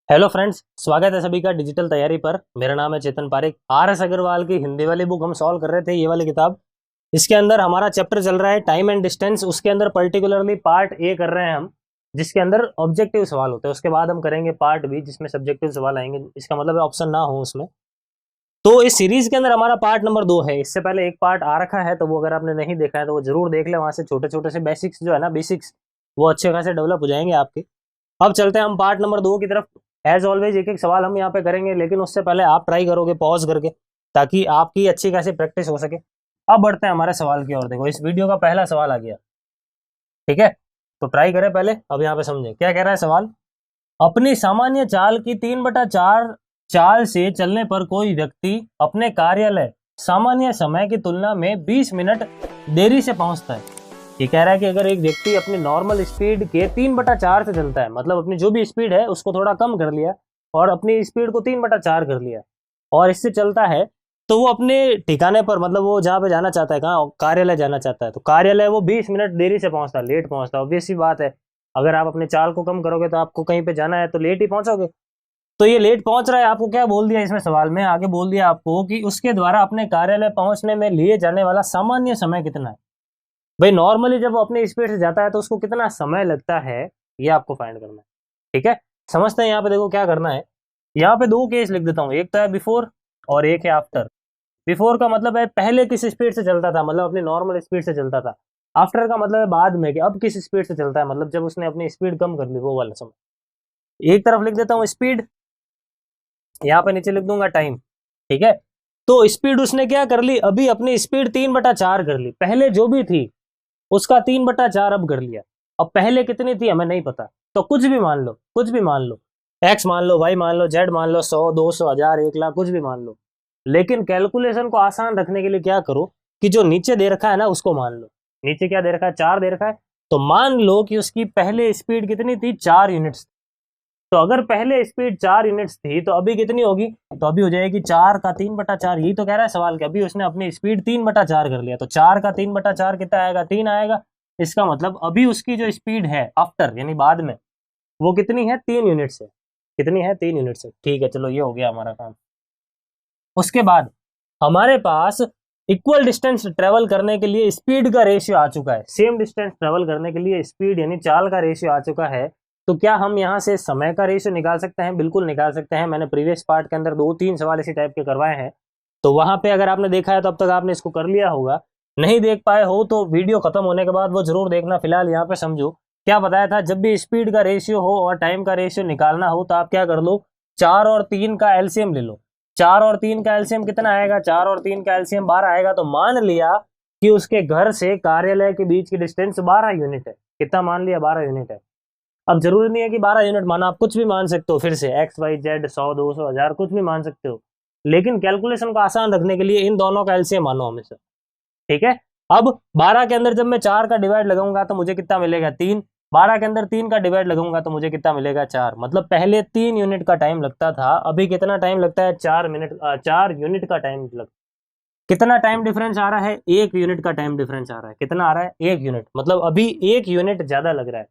Hello friends, स्वागत है सभी का डिजिटल तैयारी पर। मेरा नाम है चेतन पारेख। आर एस अग्रवाल की हिंदी वाली बुक हम सॉल्व कर रहे थे, ये वाली किताब। इसके अंदर हमारा चैप्टर चल रहा है टाइम एंड डिस्टेंस। उसके अंदर पर्टिकुलरली पार्ट ए कर रहे हैं हम, जिसके अंदर ऑब्जेक्टिव सवाल होते हैं। उसके बाद हम करेंगे पार्ट बी, जिसमें सब्जेक्टिव सवाल आएंगे। इसका मतलब ऑप्शन ना हो उसमें। तो इस सीरीज के अंदर हमारा पार्ट नंबर 2 है। इससे पहले एक पार्ट आ रखा है, तो वो अगर आपने नहीं देखा है तो वो जरूर देख ले। वहां से छोटे छोटे से बेसिक्स जो है ना, बेसिक्स, वो अच्छे खासे डेवलप हो जाएंगे आपके। अब चलते हैं हम पार्ट नंबर 2 की तरफ। एज ऑलवेज एक एक सवाल हम यहाँ पे करेंगे, लेकिन उससे पहले आप ट्राई करोगे पॉज करके, ताकि आपकी अच्छी खासी प्रैक्टिस हो सके। अब बढ़ते हैं हमारे सवाल की ओर। देखो, इस वीडियो का पहला सवाल आ गया। ठीक है, तो ट्राई करें पहले। अब यहाँ पे समझे क्या कह रहा है सवाल। अपनी सामान्य चाल की 3/4 चाल से चलने पर कोई व्यक्ति अपने कार्यालय सामान्य समय की तुलना में 20 मिनट देरी से पहुंचता है। ये कह रहा है कि अगर एक व्यक्ति अपनी नॉर्मल स्पीड के 3/4 से चलता है, मतलब अपनी जो भी स्पीड है उसको थोड़ा कम कर लिया और अपनी स्पीड को 3/4 कर लिया, और इससे चलता है, तो वो अपने ठिकाने पर, मतलब वो जहाँ पे जाना चाहता है, कहाँ, कार्यालय जाना चाहता है, तो कार्यालय वो 20 मिनट देरी से पहुंचता है, लेट पहुंचता है। ऑब्वियस सी बात है, अगर आप अपने चाल को कम करोगे तो आपको कहीं पे जाना है तो लेट ही पहुंचोगे। तो ये लेट पहुंच रहा है। आपको क्या बोल दिया इसमें सवाल में, आगे बोल दिया आपको कि उसके द्वारा अपने कार्यालय पहुंचने में लिए जाने वाला सामान्य समय कितना है। भाई नॉर्मली जब वो अपनी स्पीड से जाता है तो उसको कितना समय लगता है, ये आपको फाइंड करना है। ठीक है, समझते हैं। यहाँ पे देखो क्या करना है। यहाँ पे दो केस लिख देता हूँ, एक तो है बिफोर और एक है आफ्टर। बिफोर का मतलब है पहले किस स्पीड से चलता था, मतलब अपनी नॉर्मल स्पीड से चलता था। आफ्टर का मतलब है बाद में, कि अब किस स्पीड से चलता है, मतलब जब उसने अपनी स्पीड कम कर ली, वो वाला समय। एक तरफ लिख देता हूँ स्पीड, यहाँ पे नीचे लिख दूंगा टाइम। ठीक है, तो स्पीड उसने क्या कर ली, अभी अपनी स्पीड 3/4 कर ली। पहले जो भी थी उसका 3/4 अब कर लिया। अब पहले कितनी थी हमें नहीं पता, तो कुछ भी मान लो, कुछ भी मान लो, एक्स मान लो, वाई मान लो, जेड मान लो, 100, 200, 1000, 1 लाख, कुछ भी मान लो। लेकिन कैलकुलेशन को आसान रखने के लिए क्या करो कि जो नीचे दे रखा है ना उसको मान लो। नीचे क्या दे रखा है, 4 दे रखा है, तो मान लो कि उसकी पहले स्पीड कितनी थी, 4 यूनिट्स। तो अगर पहले स्पीड 4 यूनिट्स थी तो अभी कितनी होगी, तो अभी हो जाएगी 4 का 3/4। यही तो कह रहा है सवाल कि अभी उसने अपनी स्पीड 3/4 कर लिया, तो 4 का 3/4 कितना आएगा, 3 आएगा। इसका मतलब अभी उसकी जो स्पीड है आफ्टर, यानी बाद में, वो कितनी है, 3 यूनिट्स है। कितनी है, 3 यूनिट्स है। ठीक है, चलो ये हो गया हमारा काम। उसके बाद हमारे पास इक्वल डिस्टेंस ट्रेवल करने के लिए स्पीड का रेशियो आ चुका है। सेम डिस्टेंस ट्रेवल करने के लिए स्पीड यानी चाल का रेशियो आ चुका है। तो क्या हम यहाँ से समय का रेशियो निकाल सकते हैं? बिल्कुल निकाल सकते हैं। मैंने प्रीवियस पार्ट के अंदर 2-3 सवाल इसी टाइप के करवाए हैं, तो वहां पे अगर आपने देखा है तो अब तक आपने इसको कर लिया होगा। नहीं देख पाए हो तो वीडियो खत्म होने के बाद वो जरूर देखना। फिलहाल यहाँ पे समझो क्या बताया था। जब भी स्पीड का रेशियो हो और टाइम का रेशियो निकालना हो तो आप क्या कर लो, 4 और 3 का एलसीएम ले लो। 4 और 3 का एलसीएम कितना आएगा, 4 और 3 का एलसीएम 12 आएगा। तो मान लिया कि उसके घर से कार्यालय के बीच की डिस्टेंस 12 यूनिट है। कितना मान लिया, 12 यूनिट है। अब जरूरी नहीं है कि 12 यूनिट माना, आप कुछ भी मान सकते हो। फिर से एक्स वाई जेड, 100, 200, 1000, कुछ भी मान सकते हो। लेकिन कैलकुलेशन को आसान रखने के लिए इन दोनों का एलसीएम मानो हमेशा। ठीक है, अब 12 के अंदर जब मैं 4 का डिवाइड लगाऊंगा तो मुझे कितना मिलेगा, 3। 12 के अंदर 3 का डिवाइड लगाऊंगा तो मुझे कितना मिलेगा, 4। मतलब पहले 3 यूनिट का टाइम लगता था, अभी कितना टाइम लगता है, 4 मिनट, 4 यूनिट का टाइम लगता है। कितना टाइम डिफरेंस आ रहा है, 1 यूनिट का टाइम डिफरेंस आ रहा है। कितना आ रहा है, 1 यूनिट। मतलब अभी 1 यूनिट ज्यादा लग रहा है।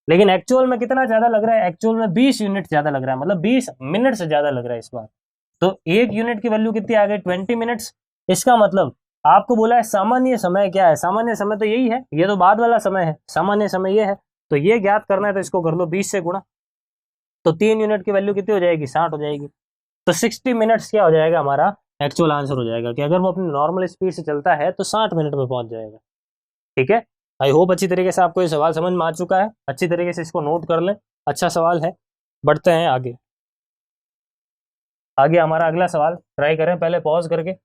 लेकिन एक्चुअल में कितना ज्यादा लग रहा है, एक्चुअल में 20 यूनिट ज्यादा लग रहा है, मतलब 20 मिनट से ज्यादा लग रहा है इस बार। तो 1 यूनिट की वैल्यू कितनी आ गई, 20 मिनट्स। इसका मतलब आपको बोला है सामान्य समय क्या है। सामान्य समय तो यही है, ये तो बाद वाला समय है, सामान्य समय ये है। तो ये ज्ञात करना है तो इसको कर लो 20 से गुणा। तो 3 यूनिट की वैल्यू कितनी हो जाएगी, 60 हो जाएगी। तो 60 मिनट्स क्या हो जाएगा हमारा एक्चुअल आंसर हो जाएगा, कि अगर वो अपनी नॉर्मल स्पीड से चलता है तो 60 मिनट में पहुंच जाएगा। ठीक है, आई होप अच्छी तरीके से आपको ये सवाल समझ में आ चुका है। अच्छी तरीके से इसको नोट कर लें, अच्छा सवाल है। बढ़ते हैं आगे। आगे हमारा अगला सवाल ट्राई करें पहले पॉज करके।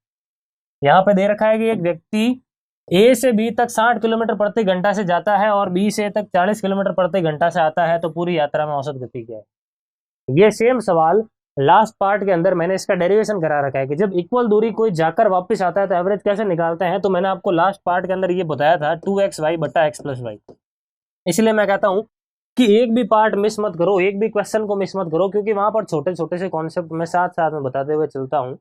यहाँ पे दे रखा है कि एक व्यक्ति ए से बी तक 60 किलोमीटर प्रति घंटा से जाता है और बी से तक 40 किलोमीटर प्रति घंटा से आता है, तो पूरी यात्रा में औसत गति क्या है। ये सेम सवाल लास्ट पार्ट के अंदर मैंने इसका डेरिवेशन करा रखा है कि जब इक्वल दूरी कोई जाकर वापस आता है तो एवरेज कैसे निकालते हैं। तो मैंने आपको लास्ट पार्ट के अंदर ये बताया था 2xy बटा x प्लस वाई। इसलिए मैं कहता हूं कि एक भी पार्ट मिस मत करो, एक भी क्वेश्चन को मिस मत करो, क्योंकि वहां पर छोटे छोटे से कॉन्सेप्ट मैं साथ साथ में बताते हुए चलता हूं।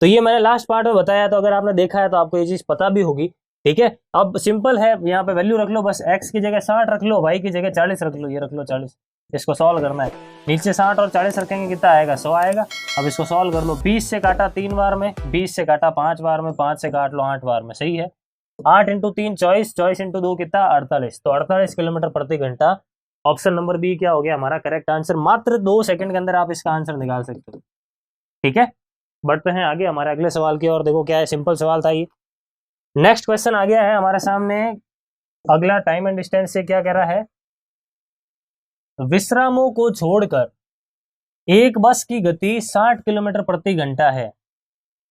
तो ये मैंने लास्ट पार्ट में बताया, तो अगर आपने देखा है तो आपको ये चीज पता भी होगी। ठीक है, अब सिंपल है, यहाँ पे वैल्यू रख लो बस। x की जगह 60 रख लो, y की जगह 40 रख लो, ये रख लो 40। इसको सॉल्व करना है। नीचे 60 और 40 रखेंगे, कितना आएगा? 100 आएगा। अब इसको सॉल्व कर लो। 20 से काटा 3 बार में, 20 से काटा 5 बार में, 5 से काट लो 8 बार में, सही है। 8 इंटू 3 24, 24 इंटू 2 कितना? 48। तो 48 किलोमीटर प्रति घंटा। ऑप्शन नंबर बी क्या हो गया हमारा करेक्ट आंसर। मात्र 2 सेकंड के अंदर आप इसका आंसर निकाल सकते हो। ठीक है, बढ़ते हैं आगे हमारे अगले सवाल की ओर। देखो क्या है, सिंपल सवाल था ये। नेक्स्ट क्वेश्चन आ गया है हमारे सामने। अगला टाइम एंड डिस्टेंस से क्या कह रहा है? विश्रामों को छोड़कर एक बस की गति 60 किलोमीटर प्रति घंटा है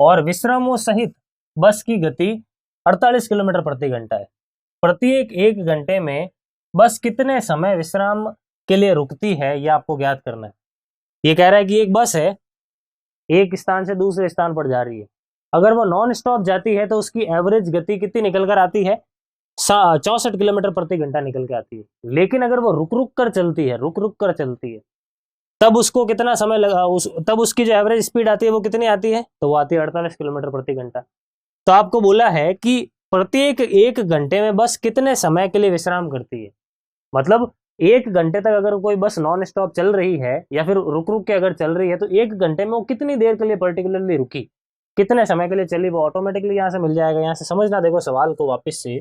और विश्रामों सहित बस की गति 48 किलोमीटर प्रति घंटा है। प्रत्येक 1 घंटे में बस कितने समय विश्राम के लिए रुकती है, यह आपको ज्ञात करना है। ये कह रहा है कि एक बस है, एक स्थान से दूसरे स्थान पर जा रही है। अगर वो नॉन स्टॉप जाती है तो उसकी एवरेज गति कितनी निकल कर आती है? 64 किलोमीटर प्रति घंटा निकल के आती है। लेकिन अगर वो रुक रुक कर चलती है, रुक रुक कर चलती है, तब उसको कितना समय लगा, तब उसकी जो एवरेज स्पीड आती है वो कितनी आती है? तो वो आती है 48 किलोमीटर प्रति घंटा। तो आपको बोला है कि प्रत्येक 1 घंटे में बस कितने समय के लिए विश्राम करती है। मतलब 1 घंटे तक अगर कोई बस नॉन स्टॉप चल रही है या फिर रुक रुक के अगर चल रही है, तो 1 घंटे में वो कितनी देर के लिए पर्टिकुलरली रुकी, कितने समय के लिए चली, वो ऑटोमेटिकली यहाँ से मिल जाएगा। यहाँ से समझना, देखो सवाल को वापस से।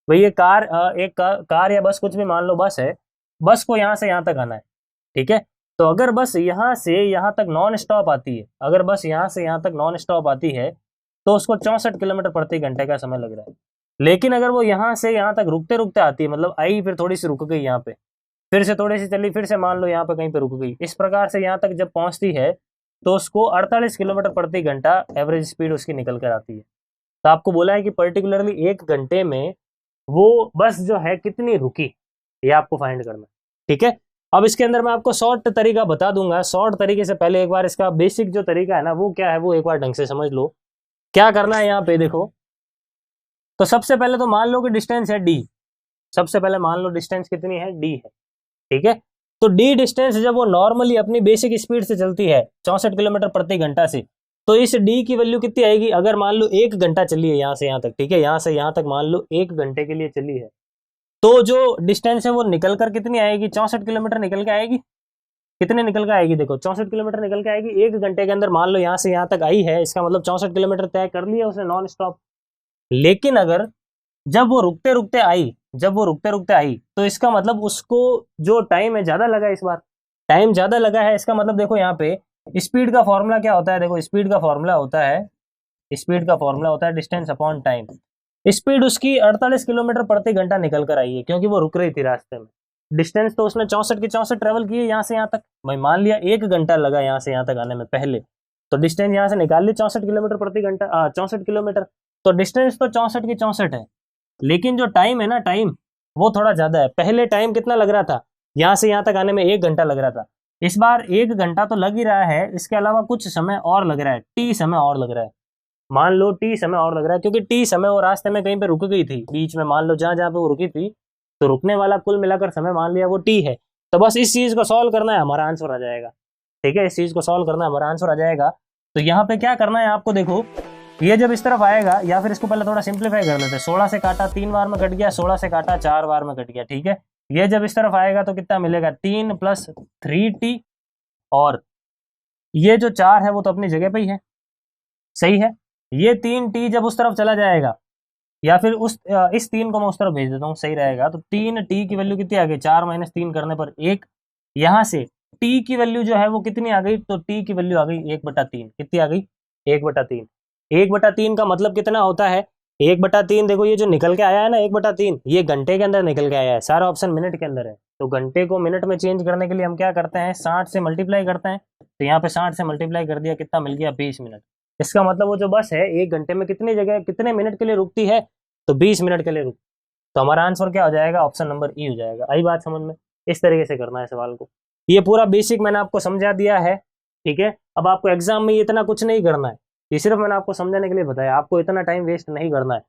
भाई ये कार या बस, कुछ भी मान लो बस है, बस को यहाँ से यहाँ तक आना है। ठीक है, तो अगर बस यहाँ से यहाँ तक नॉन स्टॉप आती है, अगर बस यहाँ से यहाँ तक नॉन स्टॉप आती है तो उसको 64 किलोमीटर प्रति घंटे का समय लग रहा है। लेकिन अगर वो यहाँ से यहाँ तक रुकते रुकते आती है, मतलब आई फिर थोड़ी सी रुक गई यहाँ पे, फिर से थोड़ी सी चली, फिर से मान लो यहाँ पे कहीं पे रुक गई, इस प्रकार से यहाँ तक जब पहुंचती है तो उसको 48 किलोमीटर प्रति घंटा एवरेज स्पीड उसकी निकल कर आती है। तो आपको बोला है कि पर्टिकुलरली 1 घंटे में वो बस जो है कितनी रुकी, ये आपको फाइंड करना। ठीक है, अब इसके अंदर मैं आपको शॉर्ट तरीका बता दूंगा। शॉर्ट तरीके से पहले एक बार इसका बेसिक जो तरीका है ना, वो क्या है, वो एक बार ढंग से समझ लो। क्या करना है यहाँ पे देखो, तो सबसे पहले तो मान लो कि डिस्टेंस है डी। सबसे पहले मान लो डिस्टेंस कितनी है? डी है। ठीक है, तो डी डिस्टेंस जब वो नॉर्मली अपनी बेसिक स्पीड से चलती है 64 किलोमीटर प्रति घंटा से, तो इस डी की वैल्यू कितनी आएगी? अगर मान लो 1 घंटा चली है यहाँ से यहाँ तक, ठीक है, यहाँ से यहाँ तक मान लो 1 घंटे के लिए चली है, तो जो डिस्टेंस है वो निकल कर कितनी आएगी? 64 किलोमीटर निकल के आएगी। कितने निकल के आएगी? देखो 64 किलोमीटर निकल के आएगी 1 घंटे के अंदर। मान लो यहाँ से यहाँ तक आई है, इसका मतलब 64 किलोमीटर तय कर लिया उसने नॉन स्टॉप। लेकिन अगर जब वो रुकते रुकते आई, जब वो रुकते रुकते आई, तो इसका मतलब उसको जो टाइम है ज्यादा लगा, इस बार टाइम ज्यादा लगा है। इसका मतलब देखो यहाँ पे स्पीड का फॉर्मूला क्या होता है? देखो स्पीड का फॉर्मूला होता है, स्पीड का फॉर्मूला होता है डिस्टेंस अपॉन टाइम। स्पीड उसकी 48 किलोमीटर प्रति घंटा निकल कर आई है, क्योंकि वो रुक रही थी रास्ते में। डिस्टेंस तो उसने 64 की 64 ट्रेवल की है यहाँ से यहाँ तक। भाई मान लिया 1 घंटा लगा यहाँ से यहाँ तक आने में पहले, तो डिस्टेंस यहाँ से निकाल ली 64 किलोमीटर प्रति घंटा, 64 किलोमीटर। तो डिस्टेंस तो 64 की 64 है, लेकिन जो टाइम है ना, टाइम वो थोड़ा ज्यादा है। पहले टाइम कितना लग रहा था? यहाँ से यहाँ तक आने में 1 घंटा लग रहा था। इस बार 1 घंटा तो लग ही रहा है, इसके अलावा कुछ समय और लग रहा है, टी समय और लग रहा है। मान लो टी समय और लग रहा है, क्योंकि टी समय वो रास्ते में कहीं पे रुक गई थी बीच में, मान लो जहां जहां पे वो रुकी थी, तो रुकने वाला कुल मिलाकर समय मान लिया वो टी है। तो बस इस चीज को सॉल्व करना है, हमारा आंसर आ जाएगा। ठीक है, इस चीज को सॉल्व करना है, हमारा आंसर आ जाएगा। तो यहाँ पे क्या करना है आपको, देखो ये जब इस तरफ आएगा, या फिर इसको पहले थोड़ा सिंप्लीफाई कर लेते हैं। 16 से काटा 3 बार में कट गया, 16 से काटा 4 बार में कट गया। ठीक है, ये जब इस तरफ आएगा तो कितना मिलेगा? 3 + 3t, और ये जो 4 है वो तो अपनी जगह पे ही है, सही है। ये 3t जब उस तरफ चला जाएगा, या फिर इस 3 को मैं उस तरफ भेज देता हूँ, सही रहेगा। तो 3t की वैल्यू कितनी आ गई? 4 - 3 करने पर 1। यहाँ से t की वैल्यू जो है वो कितनी आ गई? तो t की वैल्यू आ गई 1/3। कितनी आ गई? 1/3। 1/3 का मतलब कितना होता है? 1/3 देखो, ये जो निकल के आया है ना 1/3, ये घंटे के अंदर निकल के आया है। सारा ऑप्शन मिनट के अंदर है, तो घंटे को मिनट में चेंज करने के लिए हम क्या करते हैं? 60 से मल्टीप्लाई करते हैं। तो यहाँ पे 60 से मल्टीप्लाई कर दिया, कितना मिल गया? 20 मिनट। इसका मतलब वो जो बस है 1 घंटे में कितनी जगह, कितने मिनट के लिए रुकती है? तो 20 मिनट के लिए रुक। तो हमारा आंसर क्या हो जाएगा? ऑप्शन नंबर ई हो जाएगा। आई बात समझ में? इस तरीके से करना है सवाल को। ये पूरा बेसिक मैंने आपको समझा दिया है। ठीक है, अब आपको एग्जाम में इतना कुछ नहीं करना है, ये सिर्फ मैंने आपको समझाने के लिए बताया। आपको इतना टाइम वेस्ट नहीं करना है।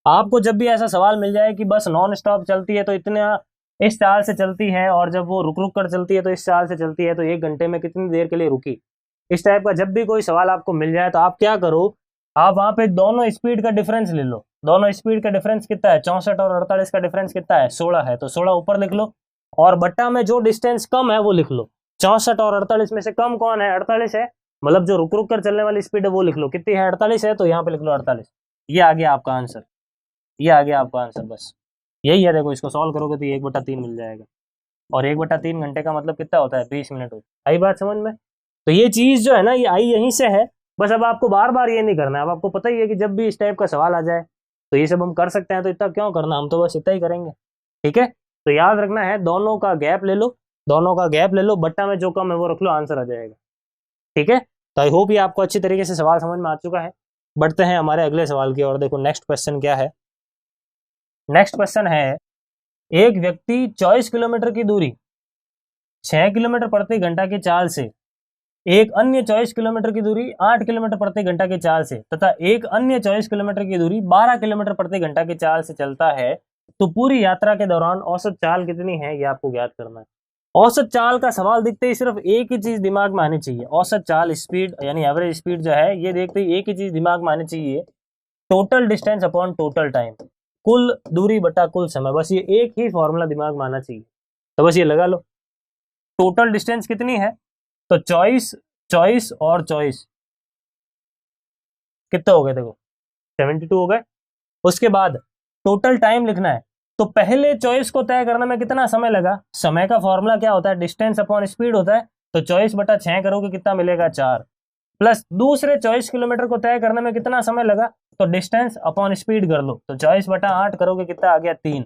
आपको जब भी ऐसा सवाल मिल जाए कि बस नॉन स्टॉप चलती है तो इतना इस चाल से चलती है, और जब वो रुक रुक कर चलती है तो इस चाल से चलती है, तो 1 घंटे में कितनी देर के लिए रुकी, इस टाइप का जब भी कोई सवाल आपको मिल जाए तो आप क्या करो, आप वहां पे दोनों स्पीड का डिफरेंस ले लो। दोनों स्पीड का डिफरेंस कितना है? 64 और 48 का डिफरेंस कितना है? 16 है। तो 16 ऊपर लिख लो और बट्टा में जो डिस्टेंस कम है वो लिख लो। 64 और 48 में से कम कौन है? 48 है, मतलब जो रुक रुक कर चलने वाली स्पीड है वो लिख लो, कितनी है? 48 है, तो यहाँ पे लिख लो 48। ये आ गया आपका आंसर, ये आ गया आपका आंसर, बस यही है। देखो इसको सॉल्व करोगे तो 1/3 मिल जाएगा, और 1/3 घंटे का मतलब कितना होता है? 20 मिनट होता है। आई बात समझ में? तो ये चीज जो है ना, ये आई यहीं से है। बस अब आपको बार बार ये नहीं करना है, अब आपको पता ही है कि जब भी इस टाइप का सवाल आ जाए तो ये सब हम कर सकते हैं, तो इतना क्यों करना, हम तो बस इतना ही करेंगे। ठीक है, तो याद रखना है, दोनों का गैप ले लो, दोनों का गैप ले लो, बट्टा में जो कम है वो रख लो, आंसर आ जाएगा। ठीक है, तो आई होप ये आपको अच्छी तरीके से सवाल समझ में आ चुका है। बढ़ते हैं हमारे अगले सवाल की ओर। देखो नेक्स्ट क्वेश्चन क्या है। नेक्स्ट क्वेश्चन है, एक व्यक्ति 24 किलोमीटर की दूरी 6 किलोमीटर प्रति घंटा की चाल से, एक अन्य 24 किलोमीटर की दूरी 8 किलोमीटर प्रति घंटा की चाल से तथा एक अन्य 24 किलोमीटर की दूरी 12 किलोमीटर प्रति घंटा की चाल से चलता है, तो पूरी यात्रा के दौरान औसत चाल कितनी है, ये आपको ज्ञात करना है। औसत चाल का सवाल दिखते ही सिर्फ एक ही चीज दिमाग में आनी चाहिए, औसत चाल स्पीड यानी एवरेज स्पीड जो है, ये देखते ही एक ही चीज दिमाग में आनी चाहिए, total distance upon total time, कुल दूरी बटा कुल समय। बस ये एक ही फॉर्मूला दिमाग में आना चाहिए, तो बस ये लगा लो। टोटल डिस्टेंस कितनी है? तो 24 24 और 24 कितने हो गए? देखो 72 हो गए। उसके बाद टोटल टाइम लिखना है, तो पहले 24 को तय करने में कितना समय लगा? समय का फॉर्मूला क्या होता है? डिस्टेंस अपॉन स्पीड होता है। तो 24/6 करोगे कितना मिलेगा? 4। प्लस दूसरे 24 किलोमीटर को तय करने में कितना समय लगा? तो डिस्टेंस अपॉन स्पीड कर लो, तो 24/8 करोगे कितना आ गया? 3।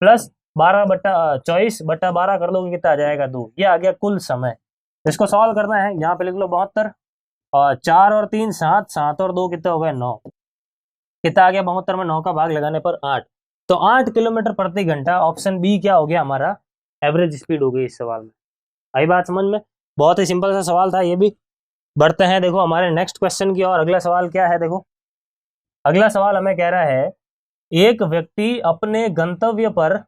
प्लस 24/12 कर लोगे कितना आ जाएगा? 2। ये आ गया कुल समय। इसको सॉल्व करना है, यहाँ पे लिख लो 72, और 4 और 3 7, 7 और 2 कितना हो गया? 9। कितना आ गया? 72 में 9 का भाग लगाने पर 8। तो 8 किलोमीटर प्रति घंटा, ऑप्शन बी क्या हो गया हमारा? एवरेज स्पीड हो गई इस सवाल में। आई बात समझ में? बहुत ही सिंपल सा सवाल था ये भी। बढ़ते हैं देखो हमारे नेक्स्ट क्वेश्चन की और। अगला सवाल क्या है? देखो अगला सवाल हमें कह रहा है, एक व्यक्ति अपने गंतव्य पर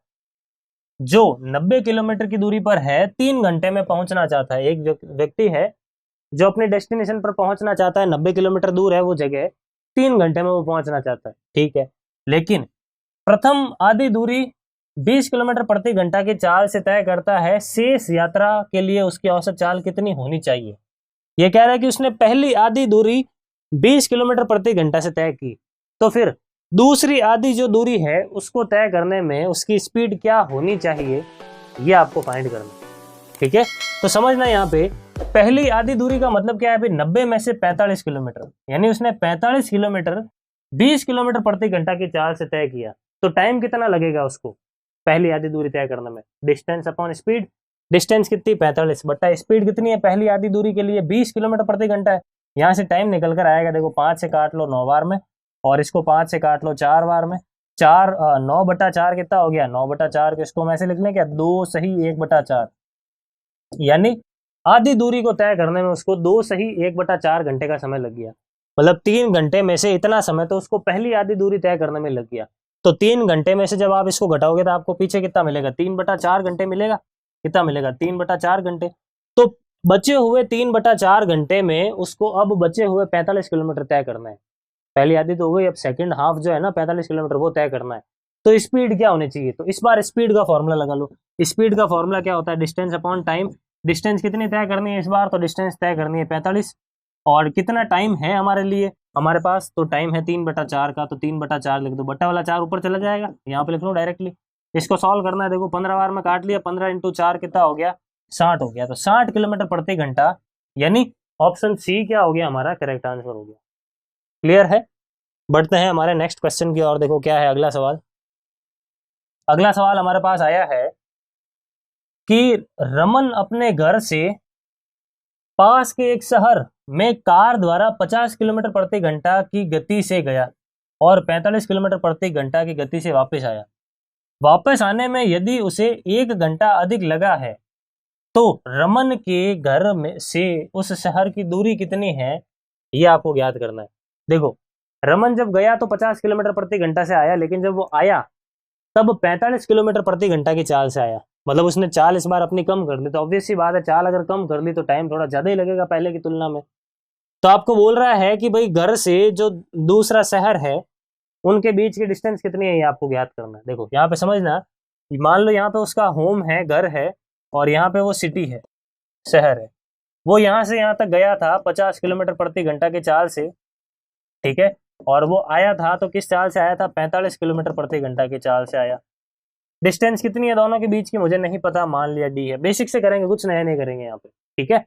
जो 90 किलोमीटर की दूरी पर है 3 घंटे में पहुंचना चाहता है। एक व्यक्ति है जो अपने डेस्टिनेशन पर पहुंचना चाहता है, 90 किलोमीटर दूर है वो जगह, 3 घंटे में वो पहुंचना चाहता है। ठीक है, लेकिन प्रथम आधी दूरी 20 किलोमीटर प्रति घंटा की चाल से तय करता है, शेष यात्रा के लिए उसकी औसत चाल कितनी होनी चाहिए? ये कह रहा है कि उसने पहली आधी दूरी 20 किलोमीटर प्रति घंटा से तय की, तो फिर दूसरी आधी जो दूरी है उसको तय करने में उसकी स्पीड क्या होनी चाहिए, ये आपको फाइंड करना। ठीक है, तो समझना यहाँ पे पहली आधी दूरी का मतलब क्या है भाई? 90 में से 45 किलोमीटर, यानी उसने 45 किलोमीटर 20 किलोमीटर प्रति घंटा की चाल से तय किया, तो टाइम कितना लगेगा उसको पहली आधी दूरी तय करने में? डिस्टेंस अपॉन स्पीड, डिस्टेंस कितनी? 45 बट्टा स्पीड कितनी है पहली आधी दूरी के लिए? 20 किलोमीटर प्रति घंटा है। यहाँ से टाइम निकल कर आएगा, देखो 5 से काट लो 9 बार में, और इसको 5 से काट लो 4 बार में। 9/4 कितना हो गया? 9/4 को इसको हम ऐसे लिख लें क्या? 2 सही 1/4, यानी आधी दूरी को तय करने में उसको 2 सही 1/4 घंटे का समय लग गया। मतलब 3 घंटे में से इतना समय तो उसको पहली आधी दूरी तय करने में लग गया। तो 3 घंटे में से जब आप इसको घटाओगे तो आपको पीछे कितना मिलेगा? 3/4 घंटे मिलेगा। कितना मिलेगा? 3/4 घंटे। तो बचे हुए 3/4 घंटे में उसको अब बचे हुए 45 किलोमीटर तय करना है। पहली आधी तो हो गई, अब सेकंड हाफ जो है ना 45 किलोमीटर वो तय करना है। तो स्पीड क्या होनी चाहिए? तो इस बार स्पीड का फॉर्मूला लगा लो। स्पीड का फॉर्मूला क्या होता है? Distance upon time. डिस्टेंस कितनी तय करनी है इस बार? तो डिस्टेंस तय करनी है 45, और कितना टाइम है हमारे लिए हमारे पास? तो टाइम है 3/4 का, तो 3/4 लिख दो, बट्टा वाला 4 ऊपर चला जाएगा, यहाँ पे लिख लो डायरेक्टली। इसको सॉल्व करना है, देखो 15 बार में काट लिया, 15 × 4 कितना हो गया? 60 हो गया। तो 60 किलोमीटर प्रति घंटा, यानी ऑप्शन सी क्या हो गया हमारा? करेक्ट आंसर हो गया। क्लियर है? बढ़ते हैं हमारे नेक्स्ट क्वेश्चन की और। देखो क्या है अगला सवाल। अगला सवाल हमारे पास आया है कि रमन अपने घर से पास के एक शहर में कार द्वारा 50 किलोमीटर प्रति घंटा की गति से गया और 45 किलोमीटर प्रति घंटा की गति से वापस आया। वापस आने में यदि उसे 1 घंटा अधिक लगा है, तो रमन के घर में से उस शहर की दूरी कितनी है, ये आपको ज्ञात करना है। देखो रमन जब गया तो 50 किलोमीटर प्रति घंटा से आया, लेकिन जब वो आया तब 45 किलोमीटर प्रति घंटा की चाल से आया। मतलब उसने चाल इस बार अपनी कम कर ली, तो ऑब्वियस सी बात है चाल अगर कम कर ली तो टाइम थोड़ा ज्यादा ही लगेगा पहले की तुलना में। तो आपको बोल रहा है कि भाई घर से जो दूसरा शहर है उनके बीच की डिस्टेंस कितनी है, ये आपको ज्ञात करना है। देखो यहाँ पे समझना, मान लो यहाँ पे उसका होम है, घर है, और यहाँ पे वो सिटी है, शहर है। वो यहाँ से यहाँ तक गया था 50 किलोमीटर प्रति घंटा की चाल से, ठीक है, और वो आया था तो किस चाल से आया था, 45 किलोमीटर प्रति घंटा की चाल से आया। डिस्टेंस कितनी है दोनों के बीच की मुझे नहीं पता, मान लिया डी है। बेसिक से करेंगे, कुछ नया नहीं करेंगे यहाँ पे, ठीक है।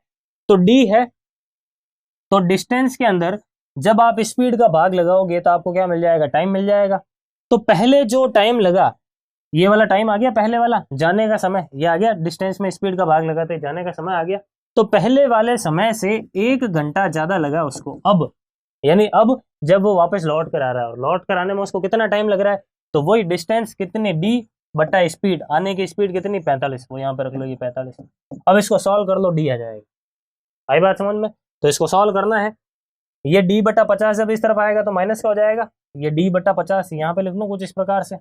तो डी है, तो डिस्टेंस के अंदर जब आप स्पीड का भाग लगाओगे तो आपको क्या मिल जाएगा, टाइम मिल जाएगा। तो पहले जो टाइम लगा, ये वाला टाइम आ गया, पहले वाला जाने का समय ये आ गया, डिस्टेंस में स्पीड का भाग लगाते जाने का समय आ गया। तो पहले वाले समय से 1 घंटा ज्यादा लगा उसको अब, यानी अब जब वो वापस लौट कर आ रहा है, लौट कर आने में उसको कितना टाइम लग रहा है, तो वही डिस्टेंस कितनी, डी बटा स्पीड, आने की स्पीड कितनी, 45, वो यहाँ पे रख लो, ये 45। अब इसको सॉल्व कर लो, डी आ जाएगा। आई बात समझ में? तो इसको सॉल्व करना है, ये डी बटा 50 जब इस तरफ आएगा तो माइनस का हो जाएगा, ये डी बटा 50 यहाँ पे लिख लो कुछ इस प्रकार से,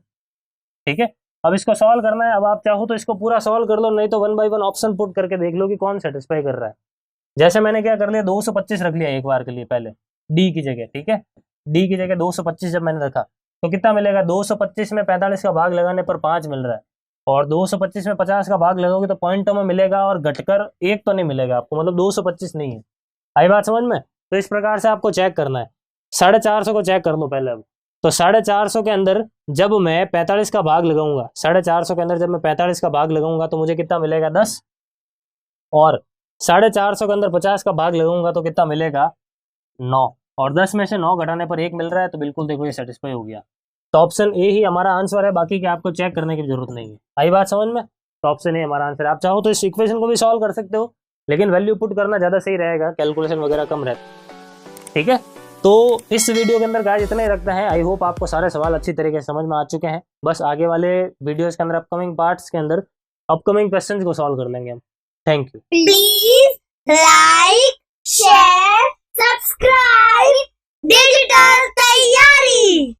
ठीक है। अब इसको सॉल्व करना है, अब आप चाहो तो इसको पूरा सॉल्व कर लो, नहीं तो 1 बाय 1 ऑप्शन पुट करके देख लो कि कौन सेटिस्फाई कर रहा है। जैसे मैंने क्या कर लिया, 225 रख लिया एक बार के लिए पहले डी की जगह, ठीक है। डी की जगह 225 जब मैंने रखा तो कितना मिलेगा, 225 में 45 का भाग लगाने पर 5 मिल रहा है, और 225 में 50 का भाग लगाओगे तो पॉइंटों में मिलेगा, और घटकर 1 तो नहीं मिलेगा आपको, मतलब 225 नहीं है। आई बात समझ में? तो इस प्रकार से आपको चेक करना है। 450 को चेक कर लो पहले। अब तो 450 के अंदर जब मैं 45 का भाग लगाऊंगा, 450 के अंदर जब मैं 45 का भाग लगाऊंगा तो मुझे कितना मिलेगा, 10, और 450 के अंदर 50 का भाग लगाऊंगा तो कितना मिलेगा, 9, और 10 में से 9 घटाने पर 1 मिल रहा है, तो बिल्कुल देखो ये सेटिस्फाई हो गया। तो ऑप्शन ए ही हमारा आंसर है, बाकी के आपको चेक करने की जरूरत नहीं है। आई बात समझ में? तो ऑप्शन ए हमारा आंसर है। आप चाहो तो इस इक्वेशन को भी सॉल्व कर सकते हो, लेकिन वैल्यू पुट करना ज्यादा सही रहेगा, कैलकुलेशन वगैरह कम रहता, ठीक है। तो इस वीडियो के अंदर गाइस इतना ही रखते हैं। आई होप आपको सारे सवाल अच्छी तरीके से समझ में आ चुके हैं। बस आगे वाले वीडियोस के अंदर, अपकमिंग पार्ट्स के अंदर अपकमिंग क्वेश्चंस को सॉल्व कर लेंगे हम। Thank you. Please like,